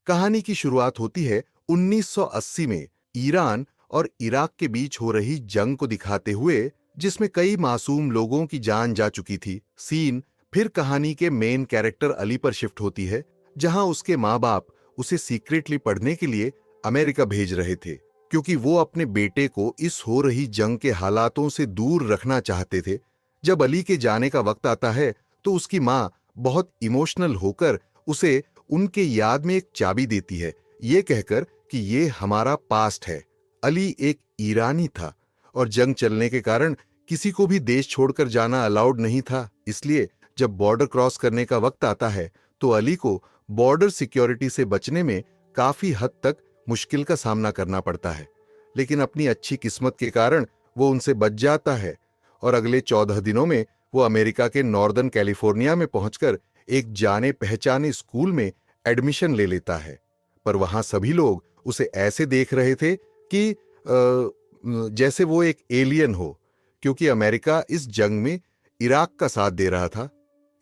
कहानी की शुरुआत होती है 1980 में ईरान और इराक के बीच हो रही जंग को दिखाते हुए, जिसमें कई मासूम लोगों की जान जा चुकी थी। सीन फिर कहानी के मेन कैरेक्टर अली पर शिफ्ट होती है, जहां उसके माँ बाप उसे सीक्रेटली पढ़ने के लिए अमेरिका भेज रहे थे, क्योंकि वो अपने बेटे को इस हो रही जंग के हालातों से दूर रखना चाहते थे। जब अली के जाने का वक्त आता है तो उसकी माँ बहुत इमोशनल होकर उसे उनके याद में एक चाबी देती है, ये कहकर कि ये हमारा पास्ट है। अली एक ईरानी था और जंग चलने के कारण किसी को भी देश छोड़कर जाना अलाउड नहीं था। इसलिए जब बॉर्डर क्रॉस करने का वक्त आता है तो अली को बॉर्डर सिक्योरिटी से बचने में काफी हद तक मुश्किल का सामना करना पड़ता है, लेकिन अपनी अच्छी किस्मत के कारण वो उनसे बच जाता है और अगले 14 दिनों में वो अमेरिका के नॉर्दर्न कैलिफोर्निया में पहुंचकर एक जाने पहचाने स्कूल में एडमिशन ले लेता है। पर वहां सभी लोग उसे ऐसे देख रहे थे कि जैसे वो एक एलियन हो, क्योंकि अमेरिका इस जंग में इराक का साथ दे रहा था।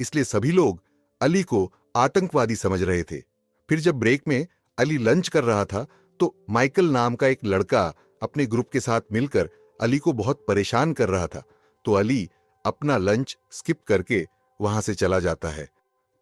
इसलिए सभी लोग अली को आतंकवादी समझ रहे थे। फिर जब ब्रेक में अली लंच कर रहा था तो माइकल नाम का एक लड़का अपने ग्रुप के साथ मिलकर अली को बहुत परेशान कर रहा था, तो अली अपना लंच स्किप करके वहां से चला जाता है।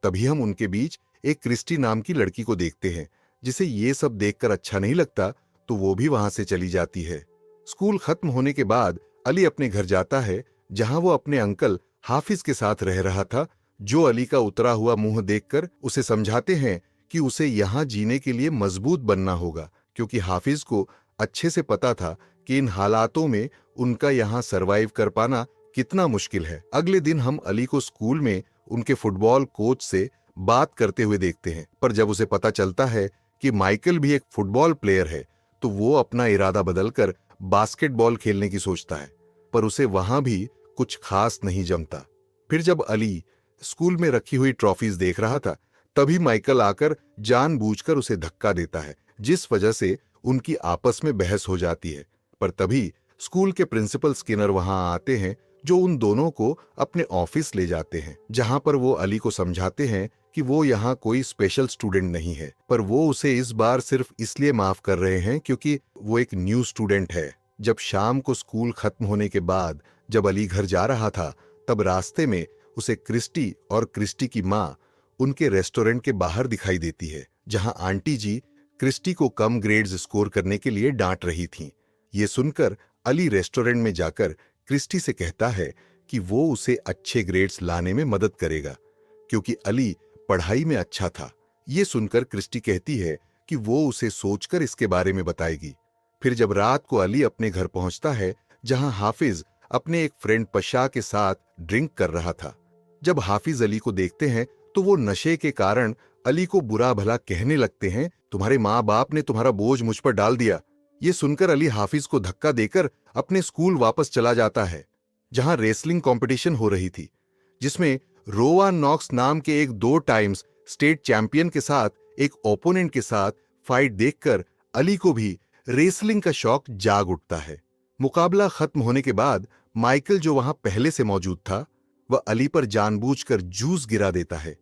तभी हम उनके बीच एक क्रिस्टी नाम की लड़की को देखते हैं, जिसे ये सब देखकर अच्छा नहीं लगता, तो वो भी वहां से चली जाती है। स्कूल खत्म होने के बाद अली अपने घर जाता है, जहां वो अपने अंकल हाफिज के साथ रह रहा था, जो अली का उतरा हुआ मुंह देखकर उसे समझाते हैं कि उसे यहां जीने के लिए मजबूत बनना होगा, क्योंकि हाफिज को अच्छे से पता था कि इन हालातों में उनका यहां सरवाइव कर पाना कितना मुश्किल है। अगले दिन हम अली को स्कूल में उनके फुटबॉल कोच से बात करते हुए देखते हैं, पर जब उसे पता चलता है कि माइकल भी एक फुटबॉल प्लेयर है, तो वो अपना इरादा बदलकर बास्केटबॉल खेलने की सोचता है, पर उसे वहां भी कुछ खास नहीं जमता। फिर जब अली स्कूल में रखी हुई ट्रॉफीज देख रहा था, तभी माइकल आकर जानबूझकर उसे धक्का देता है, जिस वजह से उनकी आपस में बहस हो जाती है। पर तभी स्कूल के प्रिंसिपल स्किनर वहां आते हैं, जो उन दोनों को अपने ऑफिस ले जाते हैं, जहां पर वो अली को समझाते हैं कि वो यहाँ कोई स्पेशल स्टूडेंट नहीं है, पर वो उसे इस बार सिर्फ इसलिए माफ कर रहे हैं क्योंकि वो एक न्यू स्टूडेंट है। जब शाम को स्कूल खत्म होने के बाद जब अली घर जा रहा था, तब रास्ते में उसे क्रिस्टी और क्रिस्टी की माँ उनके रेस्टोरेंट के बाहर दिखाई देती है, जहां आंटी जी क्रिस्टी को कम ग्रेड्स स्कोर करने के लिए डांट रही थीं। ये सुनकर अली रेस्टोरेंट में जाकर क्रिस्टी से कहता है कि वो उसे अच्छे ग्रेड्स लाने में मदद करेगा, क्योंकि अली पढ़ाई में अच्छा था। ये सुनकर क्रिस्टी कहती है कि वो उसे सोचकर इसके बारे में बताएगी। फिर जब रात को अली अपने घर पहुंचता है, जहां हाफिज अपने एक फ्रेंड पशा के साथ ड्रिंक कर रहा था। जब हाफिज अली को देखते हैं तो वो नशे के कारण अली को बुरा भला कहने लगते हैं, तुम्हारे माँ बाप ने तुम्हारा बोझ मुझ पर डाल दिया। ये सुनकर अली हाफिज को धक्का देकर अपने स्कूल वापस चला जाता है, जहां रेसलिंग कंपटीशन हो रही थी, जिसमें रोवान नॉक्स नाम के एक 2 टाइम्स स्टेट चैंपियन के साथ एक ओपोनेंट के साथ फाइट देखकर अली को भी रेसलिंग का शौक जाग उठता है। मुकाबला खत्म होने के बाद माइकल, जो वहां पहले से मौजूद था, वह अली पर जानबूझकर जूस गिरा देता है,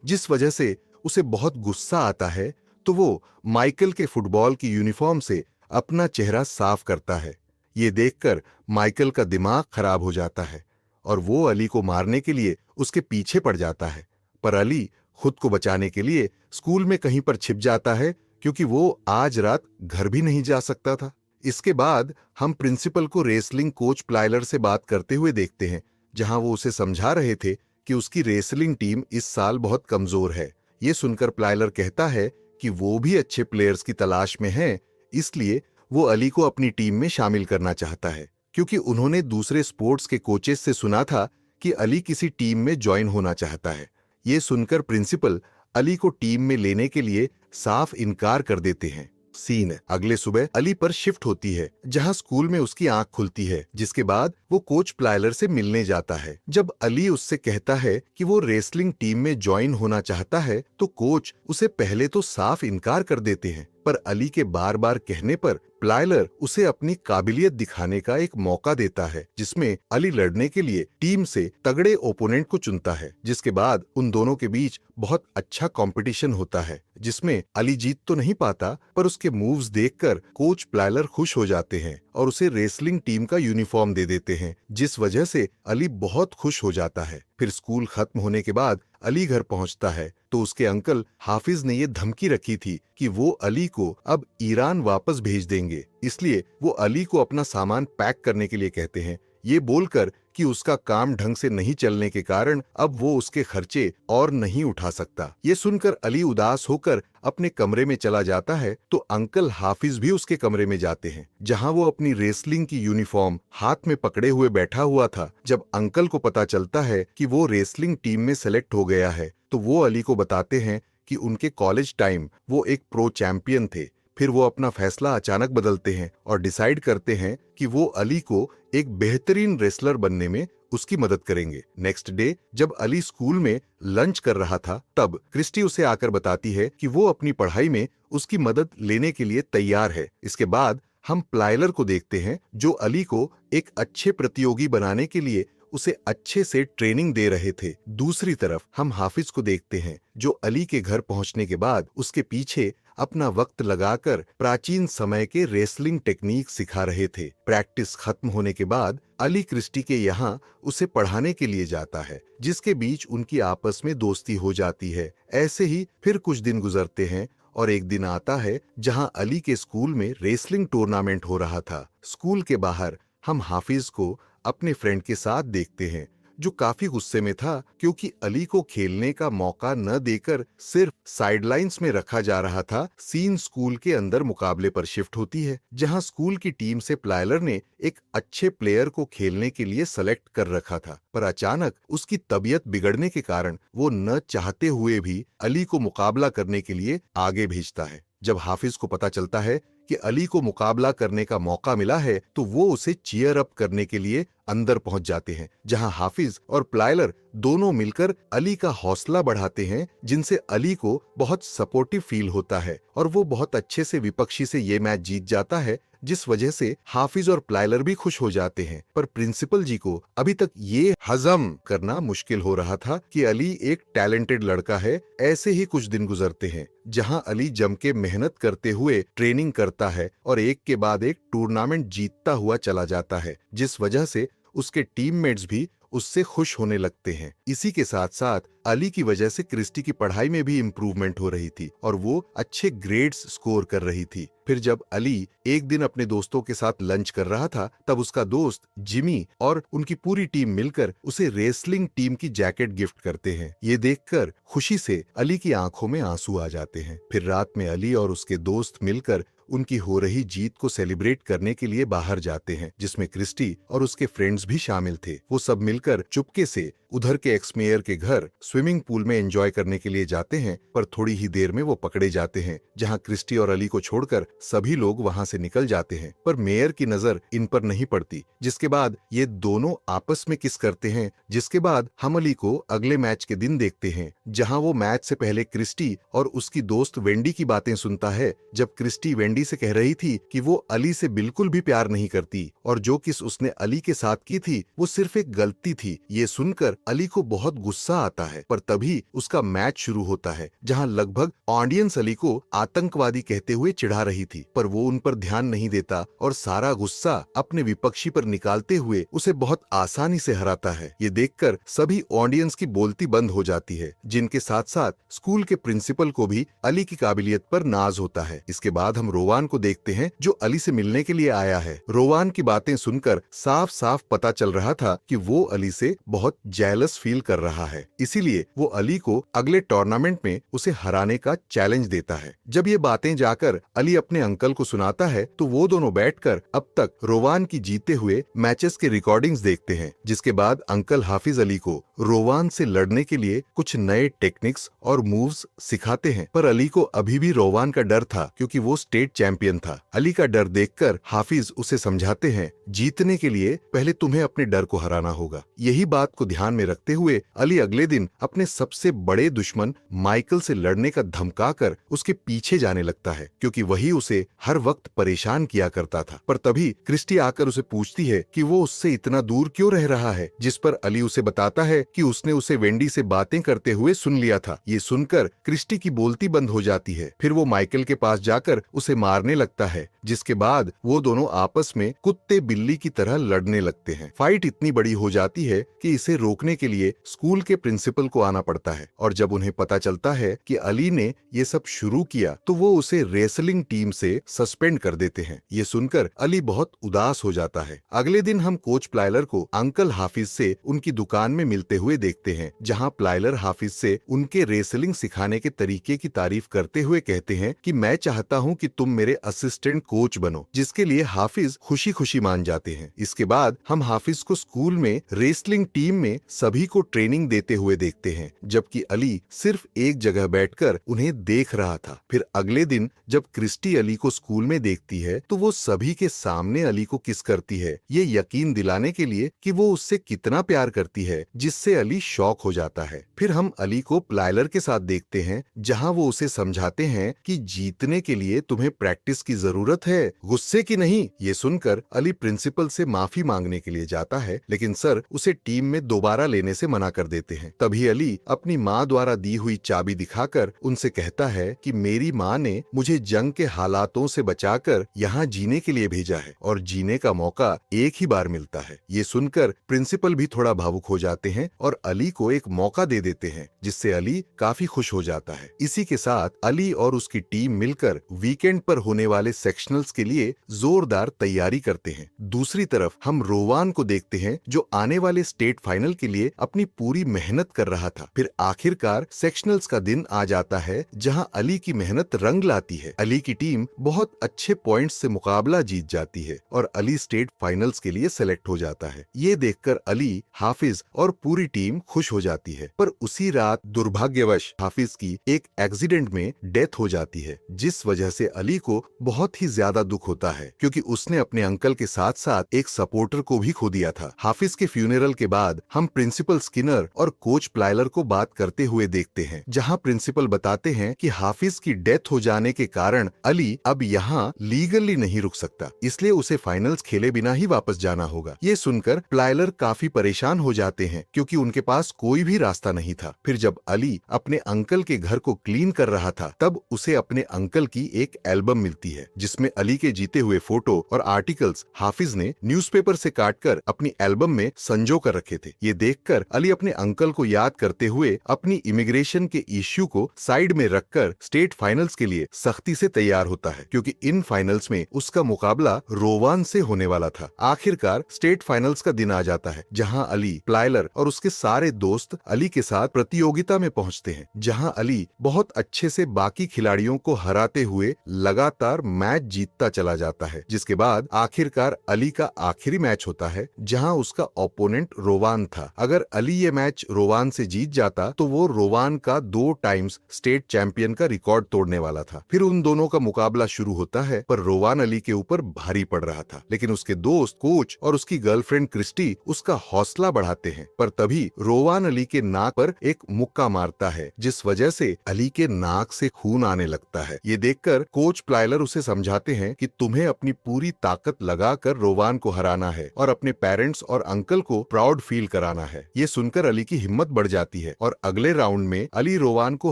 जिस वजह से उसे बहुत गुस्सा आता है, तो वो माइकल के फुटबॉल की यूनिफॉर्म से अपना चेहरा साफ करता है। ये देखकर माइकल का दिमाग खराब हो जाता है और वो अली को मारने के लिए उसके पीछे पड़ जाता है, पर अली खुद को बचाने के लिए स्कूल में कहीं पर छिप जाता है, क्योंकि वो आज रात घर भी नहीं जा सकता था। इसके बाद हम प्रिंसिपल को रेसलिंग कोच प्लाइलर से बात करते हुए देखते हैं, जहां वो उसे समझा रहे थे कि उसकी रेसलिंग टीम इस साल बहुत कमजोर है। ये सुनकर प्लाइलर कहता है कि वो भी अच्छे प्लेयर्स की तलाश में है, इसलिए वो अली को अपनी टीम में शामिल करना चाहता है, क्योंकि उन्होंने दूसरे स्पोर्ट्स के कोचेस से सुना था कि अली किसी टीम में ज्वाइन होना चाहता है। ये सुनकर प्रिंसिपल अली को टीम में लेने के लिए साफ इनकार कर देते हैं। सीन अगले सुबह अली पर शिफ्ट होती है, जहां स्कूल में उसकी आंख खुलती है, जिसके बाद वो कोच प्लाइलर से मिलने जाता है। जब अली उससे कहता है कि वो रेसलिंग टीम में ज्वाइन होना चाहता है, तो कोच उसे पहले तो साफ इनकार कर देते हैं, पर अली के बार बार कहने पर प्लाइलर उसे अपनी काबिलियत दिखाने का एक मौका देता है, जिसमें अली लड़ने के लिए टीम से तगड़े ओपोनेंट को चुनता है। जिसके बाद उन दोनों के बीच बहुत अच्छा कंपटीशन होता है, जिसमें अली जीत तो नहीं पाता, पर उसके मूव्स देखकर कोच प्लाइलर खुश हो जाते हैं और उसे रेसलिंग टीम का यूनिफॉर्म दे देते हैं, जिस वजह से अली बहुत खुश हो जाता है। फिर स्कूल खत्म होने के बाद अली घर पहुंचता है तो उसके अंकल हाफिज ने ये धमकी रखी थी कि वो अली को अब ईरान वापस भेज देंगे, इसलिए वो अली को अपना सामान पैक करने के लिए कहते हैं, ये बोलकर कि उसका काम ढंग से नहीं चलने के कारण अब वो उसके खर्चे और नहीं उठा सकता। ये सुनकर अली उदास होकर अपने कमरे में चला जाता है तो अंकल हाफिज भी उसके कमरे में जाते हैं, जहां वो अपनी रेसलिंग की यूनिफॉर्म हाथ में पकड़े हुए बैठा हुआ था। जब अंकल को पता चलता है कि वो रेसलिंग टीम में सेलेक्ट हो गया है तो वो अली को बताते हैं कि उनके कॉलेज टाइम वो एक प्रो चैंपियन थे। फिर वो अपना फैसला अचानक बदलते हैं और डिसाइड करते हैं कि वो अली को एक बेहतरीन रेसलर बनने में उसकी मदद करेंगे। नेक्स्ट डे जब अली स्कूल में लंच कर रहा था तब क्रिस्टी उसे आकर बताती है कि वो अपनी पढ़ाई में उसकी मदद लेने के लिए तैयार है। इसके बाद हम प्लाइलर को देखते हैं जो अली को एक अच्छे प्रतियोगी बनाने के लिए उसे अच्छे से ट्रेनिंग दे रहे थे। दूसरी तरफ हम हाफिज को देखते हैं जो अली के घर पहुंचने के बाद उसके पीछे अपना वक्त लगाकर प्राचीन समय के रेसलिंग टेक्निक सिखा रहे थे। प्रैक्टिस खत्म होने के बाद अली क्रिस्टी के यहाँ उसे पढ़ाने के लिए जाता है, जिसके बीच उनकी आपस में दोस्ती हो जाती है। ऐसे ही फिर कुछ दिन गुजरते हैं और एक दिन आता है जहां अली के स्कूल में रेसलिंग टूर्नामेंट हो रहा था। स्कूल के बाहर हम हाफिज को अपने फ्रेंड के साथ देखते हैं जो काफी गुस्से में था क्योंकि अली को खेलने का मौका न देकर सिर्फ साइडलाइंस में रखा जा रहा था। सीन स्कूल के अंदर मुकाबले पर शिफ्ट होती है जहां स्कूल की टीम से प्लाइलर ने एक अच्छे प्लेयर को खेलने के लिए सेलेक्ट कर रखा था, पर अचानक उसकी तबीयत बिगड़ने के कारण वो न चाहते हुए भी अली को मुकाबला करने के लिए आगे भेजता है। जब हाफिज को पता चलता है कि अली को मुकाबला करने का मौका मिला है तो वो उसे चीयर अप करने के लिए अंदर पहुंच जाते हैं, जहां हाफिज और प्लाइलर दोनों मिलकर अली का हौसला बढ़ाते हैं, जिनसे अली को बहुत सपोर्टिव फील होता है और वो बहुत अच्छे से विपक्षी से ये मैच जीत जाता है, जिस वजह से हाफिज और प्लाइलर भी खुश हो जाते हैं। पर प्रिंसिपल जी को अभी तक ये हजम करना मुश्किल हो रहा था कि अली एक टैलेंटेड लड़का है। ऐसे ही कुछ दिन गुजरते हैं जहां अली जम के मेहनत करते हुए ट्रेनिंग करता है और एक के बाद एक टूर्नामेंट जीतता हुआ चला जाता है, जिस वजह से उसके टीममेट्स भी उससे खुश होने लगते हैं। इसी के साथ साथ अली की वजह से क्रिस्टी की पढ़ाई में भी इम्प्रूवमेंट हो रही थी और वो अच्छे ग्रेड्स स्कोर कर रही थी। फिर जब अली एक दिन अपने दोस्तों के साथ लंच कर रहा था तब उसका दोस्त जिमी और उनकी पूरी टीम मिलकर उसे रेसलिंग टीम की जैकेट गिफ्ट करते हैं। ये देखकर खुशी से अली की आंखों में आंसू आ जाते हैं। फिर रात में अली और उसके दोस्त मिलकर उनकी हो रही जीत को सेलिब्रेट करने के लिए बाहर जाते हैं, जिसमें क्रिस्टी और उसके फ्रेंड्स भी शामिल थे। वो सब मिलकर चुपके से उधर के एक्स मेयर के घर स्विमिंग पूल में एंजॉय करने के लिए जाते हैं, पर थोड़ी ही देर में वो पकड़े जाते हैं, जहां क्रिस्टी और अली को छोड़कर सभी लोग वहां से निकल जाते हैं। पर मेयर की नजर इन पर नहीं पड़ती, जिसके बाद ये दोनों आपस में किस करते हैं। जिसके बाद हम अली को अगले मैच के दिन देखते हैं, जहां वो मैच से पहले क्रिस्टी और उसकी दोस्त वेंडी की बातें सुनता है। जब क्रिस्टी वेंडी से कह रही थी कि वो अली से बिल्कुल भी प्यार नहीं करती और जो किस उसने अली के साथ की थी वो सिर्फ एक गलती थी, ये सुनकर अली को बहुत गुस्सा आता है। पर तभी उसका मैच शुरू होता है, जहां लगभग ऑडियंस अली को आतंकवादी कहते हुए चिढ़ा रही थी, पर वो उन पर ध्यान नहीं देता और सारा गुस्सा अपने विपक्षी पर निकालते हुए उसे बहुत आसानी से हराता है। ये देखकर सभी ऑडियंस की बोलती बंद हो जाती है, जिनके साथ साथ स्कूल के प्रिंसिपल को भी अली की काबिलियत पर नाज होता है। इसके बाद हम रोवान को देखते हैं जो अली से मिलने के लिए आया है। रोवान की बातें सुनकर साफ साफ पता चल रहा था कि वो अली से बहुत जेलस फील कर रहा है, इसीलिए वो अली को अगले टूर्नामेंट में उसे हराने का चैलेंज देता है। जब ये बातें जाकर अली अपने अंकल को सुनाता है तो वो दोनों बैठकर अब तक रोवान की जीते हुए मैचेस के रिकॉर्डिंग्स देखते हैं। जिसके बाद अंकल हाफिज अली को रोवान से लड़ने के लिए कुछ नए टेक्निक्स और मूव्स सिखाते हैं, पर अली को अभी भी रोवान का डर था क्योंकि वो स्टेट चैंपियन था। अली का डर देखकर हाफिज उसे समझाते हैं, जीतने के लिए पहले तुम्हें अपने डर को हराना होगा। यही बात को ध्यान में रखते हुए अली अगले दिन अपने सबसे बड़े दुश्मन माइकल से लड़ने का धमकाकर उसके पीछे जाने लगता है, क्योंकि वही उसे हर वक्त परेशान किया करता था। पर तभी क्रिस्टी आकर उसे पूछती है कि वो उससे इतना दूर क्यों रह रहा है, जिस पर अली उसे बताता है कि उसने उसे वेंडी से बातें करते हुए सुन लिया था। ये सुनकर क्रिस्टी की बोलती बंद हो जाती है। फिर वो माइकल के पास जाकर उसे मारने लगता है, जिसके बाद वो दोनों आपस में कुत्ते बिल्ली की तरह लड़ने लगते हैं। फाइट इतनी बड़ी हो जाती है कि इसे रोकने के लिए स्कूल के प्रिंसिपल को आना पड़ता है, और जब उन्हें पता चलता है कि अली ने ये सब शुरू किया तो वो उसे रेसलिंग टीम से सस्पेंड कर देते हैं। ये सुनकर अली बहुत उदास हो जाता है। अगले दिन हम कोच प्लाइलर को अंकल हाफिज से उनकी दुकान में मिलते हुए देखते हैं, जहां प्लाइलर हाफिज से उनके रेसलिंग सिखाने के तरीके की तारीफ करते हुए कहते हैं कि मैं चाहता हूं कि तुम मेरे असिस्टेंट कोच बनो, जिसके लिए हाफिज खुशी खुशी मान जाते हैं। इसके बाद हम हाफिज को स्कूल में रेसलिंग टीम में सभी को ट्रेनिंग देते हुए देखते हैं, जबकि अली सिर्फ एक जगह बैठकर उन्हें देख रहा था। फिर अगले दिन जब क्रिस्टी अली को स्कूल में देखती है तो वो सभी के सामने अली को किस करती है, ये यकीन दिलाने के लिए कि वो उससे कितना प्यार करती है, जिससे अली शॉक हो जाता है। फिर हम अली को प्लाइलर के साथ देखते हैं, जहां वो उसे समझाते हैं कि जीतने के लिए तुम्हें प्रैक्टिस की जरूरत है, गुस्से की नहीं। ये सुनकर अली प्रिंसिपल से माफी मांगने के लिए जाता है, लेकिन सर उसे टीम में दोबारा लेने से मना कर देते हैं। तभी अली अपनी माँ द्वारा दी हुई चाबी दिखाकर उनसे कहता है कि मेरी माँ ने मुझे जंग के हालातों से बचाकर यहाँ जीने के लिए भेजा है, और जीने का मौका एक ही बार मिलता है। ये सुनकर प्रिंसिपल भी थोड़ा भावुक हो जाते हैं और अली को एक मौका दे देते हैं, जिससे अली काफी खुश हो जाता है। इसी के साथ अली और उसकी टीम मिलकर वीकेंड पर होने वाले सेक्शनल्स के लिए जोरदार तैयारी करते हैं। दूसरी तरफ हम रोवान को देखते हैं, जो आने वाले स्टेट फाइनल के लिए अपनी पूरी मेहनत कर रहा था। फिर आखिरकार सेक्शनल्स का दिन आ जाता है, जहां अली की मेहनत रंग लाती है। अली की टीम बहुत अच्छे पॉइंट्स से मुकाबला जीत जाती है और अली स्टेट फाइनल्स के लिए सेलेक्ट हो जाता है। ये देखकर अली, हाफिज और पूरी टीम खुश हो जाती है। पर उसी रात दुर्भाग्यवश हाफिज की एक एक्सीडेंट में डेथ हो जाती है, जिस वजह से अली को बहुत ही ज्यादा दुख होता है, क्योंकि उसने अपने अंकल के साथ साथ एक सपोर्टर को भी खो दिया था। हाफिज के फ्यूनरल के बाद हम प्रिंसिपल स्किनर और कोच प्लाइलर को बात करते हुए देखते हैं, जहां प्रिंसिपल बताते हैं कि हाफिज की डेथ हो जाने के कारण अली अब यहाँ लीगली नहीं रुक सकता, इसलिए उसे फाइनल्स खेले बिना ही वापस जाना होगा। ये सुनकर प्लाइलर काफी परेशान हो जाते हैं, क्योंकि उनके पास कोई भी रास्ता नहीं था। फिर जब अली अपने अंकल के घर को क्लीन कर रहा था, तब उसे अपने अंकल की एक एल्बम मिलती है, जिसमें अली के जीते हुए फोटो और आर्टिकल्स हाफिज ने न्यूज़पेपर से काटकर अपनी एल्बम में संजो कर रखे थे। ये देखकर अली अपने अंकल को याद करते हुए अपनी इमिग्रेशन के इश्यू को साइड में रखकर स्टेट फाइनल्स के लिए सख्ती से तैयार होता है, क्योंकि इन फाइनल्स में उसका मुकाबला रोवान से होने वाला था। आखिरकार स्टेट फाइनल्स का दिन आ जाता है, जहां अली, प्लाइलर और उसके सारे दोस्त अली के साथ प्रतियोगिता में पहुंचते हैं, जहां अली बहुत अच्छे से बाकी खिलाड़ियों को हराते हुए लगातार मैच जीतता चला जाता है। जिसके बाद आखिरकार अली का आखिरी मैच होता है, जहां उसका ओपोनेंट रोवान था। अगर अली ये मैच रोवान से जीत जाता तो वो रोवान का 2 टाइम्स स्टेट चैंपियन का रिकॉर्ड तोड़ने वाला था। फिर उन दोनों का मुकाबला शुरू होता है, पर रोवान अली के ऊपर भारी पड़ रहा था, लेकिन उसके दोस्त, कोच और उसकी गर्लफ्रेंड क्रिस्टी उसका हौसला बढ़ाते हैं। पर तभी रोवान अली के नाक पर एक मुक्का मारता है, जिस वजह से अली के नाक से खून आने लगता है। ये देखकर कोच प्लाइलर उसे समझाते हैं कि तुम्हें अपनी पूरी ताकत लगाकर रोवान को हराना है और अपने पेरेंट्स और अंकल को प्राउड फील कराना है। ये सुनकर अली की हिम्मत बढ़ जाती है और अगले राउंड में अली रोवान को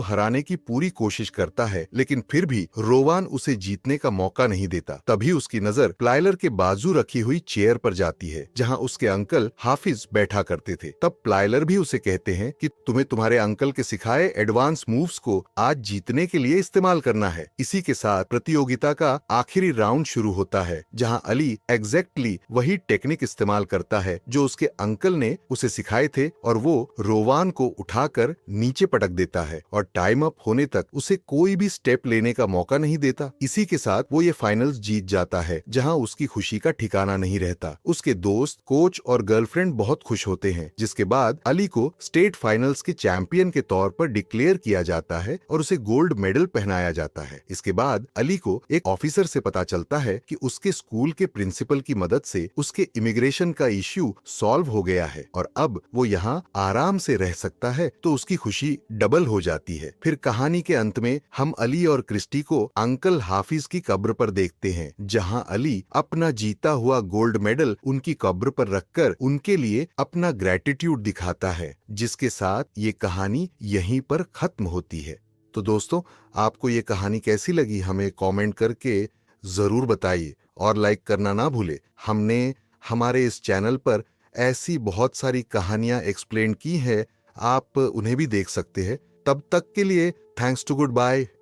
हराने की पूरी कोशिश करता है, लेकिन फिर भी रोवान उसे जीतने का मौका नहीं देता। तभी उसकी नजर प्लाइलर के बाजू रखी हुई चेयर पर जाती है, जहां उसके अंकल हाफिज बैठा करते थे। तब प्लाइलर भी उसे कहते हैं कि तुम्हें तुम्हारे अंकल के सिखाए एडवांस मूव्स को आज जीतने के लिए इस्तेमाल करना है। इसी के साथ प्रतियोगिता का आखिरी राउंड शुरू होता है, जहां अली एग्जैक्टली वही टेक्निक इस्तेमाल करता है जो उसके अंकल ने उसे सिखाए थे, और वो रोवान को उठाकर नीचे पटक देता है और टाइम अप होने तक उसे कोई भी स्टेप लेने का मौका नहीं देता। इसी के साथ वो ये फाइनल्स जीत जाता है, जहां उसकी खुशी का ठिकाना नहीं रहता। उसके दोस्त, कोच और गर्लफ्रेंड बहुत खुश होते हैं, जिसके बाद अली को स्टेट फाइनल्स के चैंपियन के तौर पर डिक्लेयर किया जाता है और उसे गोल्ड मेडल पहनाया जाता है। इसके बाद अली को एक ऑफिसर से पता चलता है कि उसके स्कूल के प्रिंसिपल की मदद से उसके इमिग्रेशन का इश्यू सॉल्व हो गया है और अब अब वो यहाँ आराम से रह सकता है तो उसकी खुशी डबल हो जाती है। फिर कहानी के अंत में हम अली और क्रिस्टी को अंकल हाफिज की कब्र पर देखते हैं, जहाँ अली अपना जीता हुआ गोल्ड मेडल उनकी कब्र पर रखकर उनके लिए अपना ग्रेटिट्यूड दिखाता है, जिसके साथ ये कहानी यहीं पर खत्म होती है। तो दोस्तों, आपको ये कहानी कैसी लगी हमें कमेंट करके जरूर बताइए और लाइक करना ना भूले। हमने हमारे इस चैनल पर ऐसी बहुत सारी कहानियां एक्सप्लेन की है, आप उन्हें भी देख सकते हैं। तब तक के लिए थैंक्स टू गुड बाय।